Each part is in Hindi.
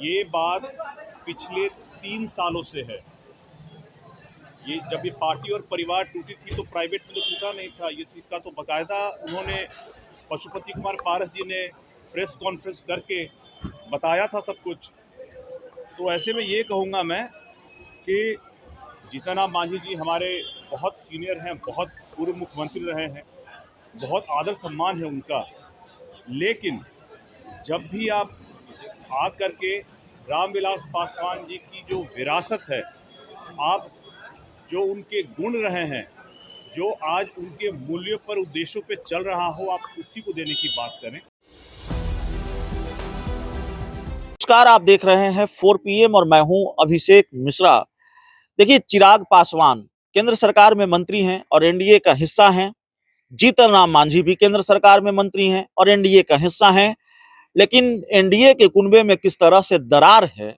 ये बात पिछले 3 सालों से है। ये जब ये पार्टी और परिवार टूटी थी तो प्राइवेट में तो टूटा नहीं था, ये इसका तो बाकायदा उन्होंने पशुपति कुमार पारस जी ने प्रेस कॉन्फ्रेंस करके बताया था सब कुछ। तो ऐसे में ये कहूँगा मैं कि जीतन राम मांझी जी हमारे बहुत सीनियर हैं, बहुत पूर्व मुख्यमंत्री रहे हैं, बहुत आदर सम्मान है उनका। लेकिन जब भी आप आ करके रामविलास पासवान जी की जो विरासत है, आप जो उनके गुण रहे हैं, जो आज उनके मूल्यों पर उद्देश्यों पे चल रहा हो, आप उसी को देने की बात करें। नमस्कार, आप देख रहे हैं 4 PM और मैं हूं अभिषेक मिश्रा। देखिए, चिराग पासवान केंद्र सरकार में मंत्री हैं और एनडीए का हिस्सा हैं। जीतन राम मांझी भी केंद्र सरकार में मंत्री हैं और एनडीए का हिस्सा हैं। लेकिन एनडीए के कुनबे में किस तरह से दरार है,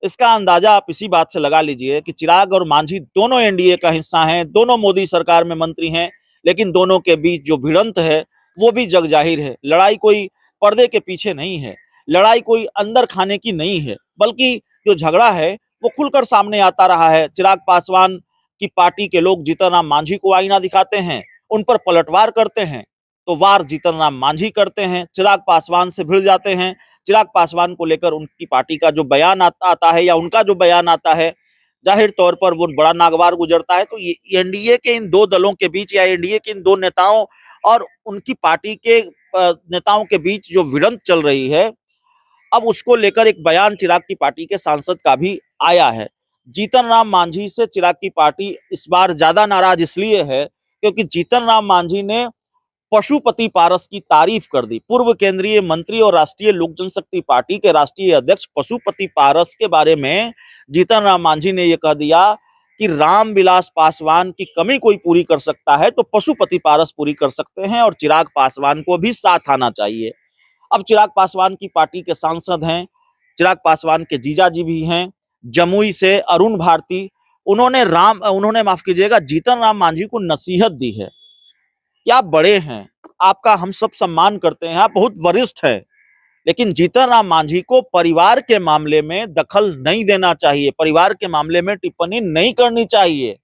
इसका अंदाजा आप इसी बात से लगा लीजिए कि चिराग और मांझी दोनों एनडीए का हिस्सा हैं, दोनों मोदी सरकार में मंत्री हैं, लेकिन दोनों के बीच जो भिड़ंत है वो भी जग जाहिर है। लड़ाई कोई पर्दे के पीछे नहीं है, लड़ाई कोई अंदर खाने की नहीं है, बल्कि जो झगड़ा है वो खुलकर सामने आता रहा है। चिराग पासवान की पार्टी के लोग जीतन राम मांझी को आईना दिखाते हैं, उन पर पलटवार करते हैं, तो वार जीतन राम मांझी करते हैं, चिराग पासवान से भिड़ जाते हैं। चिराग पासवान को लेकर उनकी पार्टी का जो बयान आता है या उनका जो बयान आता है, जाहिर तौर पर वो बड़ा नागवार गुजरता है। तो ये एनडीए के इन दो दलों के बीच या एनडीए के इन दो नेताओं और उनकी पार्टी के नेताओं के बीच जो भिड़ंत चल रही है, अब उसको लेकर एक बयान चिराग की पार्टी के सांसद का भी आया है। जीतन राम मांझी से चिराग की पार्टी इस बार ज्यादा नाराज इसलिए है क्योंकि जीतन राम मांझी ने पशुपति पारस की तारीफ कर दी। पूर्व केंद्रीय मंत्री और राष्ट्रीय लोक जनशक्ति पार्टी के राष्ट्रीय अध्यक्ष पशुपति पारस के बारे में जीतन राम मांझी ने यह कह दिया कि रामविलास पासवान की कमी कोई पूरी कर सकता है तो पशुपति पारस पूरी कर सकते हैं और चिराग पासवान को भी साथ आना चाहिए। अब चिराग पासवान की पार्टी के सांसद हैं, चिराग पासवान के जीजाजी भी हैं, जमुई से अरुण भारती, उन्होंने माफ कीजिएगा जीतन राम मांझी को नसीहत दी है कि आप बड़े हैं, आपका हम सब सम्मान करते हैं, आप बहुत वरिष्ठ हैं, लेकिन जीतन राम मांझी को परिवार के मामले में दखल नहीं देना चाहिए, परिवार के मामले में टिप्पणी नहीं करनी चाहिए।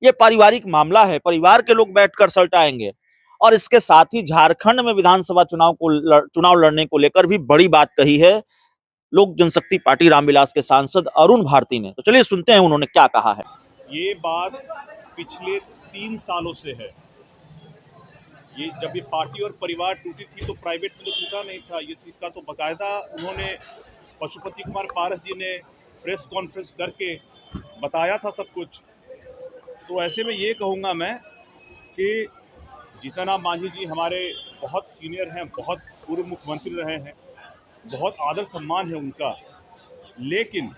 ये पारिवारिक मामला है, परिवार के लोग बैठकर सलटाएंगे। और इसके साथ ही झारखंड में विधानसभा चुनाव लड़ने को लेकर भी बड़ी बात कही है लोक जनशक्ति पार्टी रामविलास के सांसद अरुण भारती ने। तो चलिए सुनते हैं उन्होंने क्या कहा है। ये बात पिछले 3 सालों से है। ये जब ये पार्टी और परिवार टूटी थी तो प्राइवेट में तो टूटा नहीं था, ये इसका तो बाकायदा उन्होंने पशुपति कुमार पारस जी ने प्रेस कॉन्फ्रेंस करके बताया था सब कुछ। तो ऐसे में ये कहूँगा मैं कि जीतन राम मांझी जी हमारे बहुत सीनियर हैं, बहुत पूर्व मुख्यमंत्री रहे हैं, बहुत आदर सम्मान है उनका। लेकिन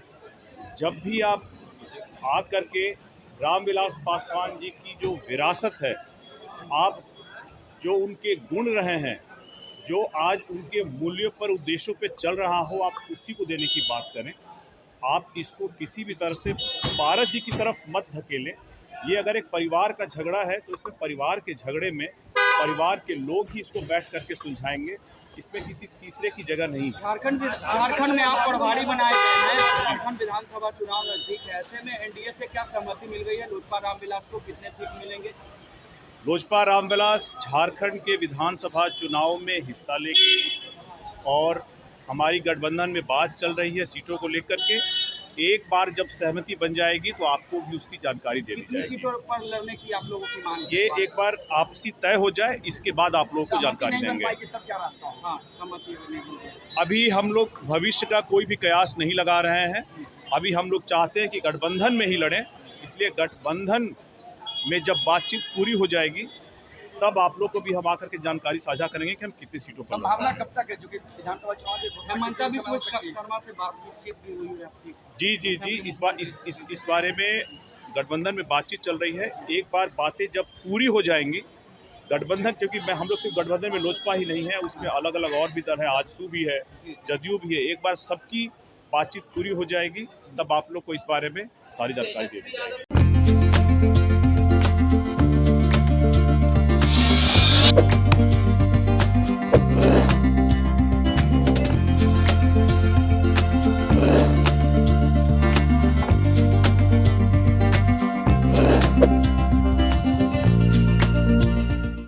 जब भी आप आ करके रामविलास पासवान जी की जो विरासत है, आप जो उनके गुण रहे हैं, जो आज उनके मूल्यों पर उद्देश्यों पे चल रहा हो, आप उसी को देने की बात करें। आप इसको किसी भी तरह से पारस जी की तरफ मत धकेलें। ये अगर एक परिवार का झगड़ा है तो इसमें परिवार के झगड़े में परिवार के लोग ही इसको बैठ करके सुलझाएंगे, इसमें किसी तीसरे की जगह नहीं। झारखंड में आप प्रभारी बनाए गए हैं, झारखंड विधानसभा चुनाव नजदीक है, ऐसे में एनडीए से क्या सहमति मिल गई है? लोजपा रामविलास को कितने सीट मिलेंगे? लोजपा रामविलास झारखंड के विधानसभा चुनाव में हिस्सा लेगी और हमारी गठबंधन में बात चल रही है सीटों को लेकर के। एक बार जब सहमति बन जाएगी तो आपको भी उसकी जानकारी दे दी जाएगी। कितनी सीटों पर लड़ने की आप लोगों की मांग है? ये एक बार आपसी तय हो जाए, इसके बाद आप लोगों को जानकारी देंगे। तब क्या रास्ता हो? हाँ, सहमति होने की। अभी हम लोग भविष्य का कोई भी कयास नहीं लगा रहे हैं। अभी हम लोग चाहते हैं कि गठबंधन में ही लड़ें, इसलिए गठबंधन में जब बातचीत पूरी हो जाएगी तब आप लोग को भी हम आकर के जानकारी साझा करेंगे कि हम कितनी सीटों पर। संभावना कब तक है, जो कि विधानसभा चुनाव हिमंता बिस्वा शर्मा से बातचीत भी हुई है आपकी? जी, इस बारे में गठबंधन में बातचीत चल रही है। एक बार बातें जब पूरी हो जाएंगी, गठबंधन, क्योंकि हम लोग सिर्फ गठबंधन में लोजपा ही नहीं है, उसमें अलग अलग और भी दल है, आजसू भी है, जदयू भी है। एक बार सबकी बातचीत पूरी हो जाएगी तब आप लोग को इस बारे में सारी जानकारी दे दी जाएगी।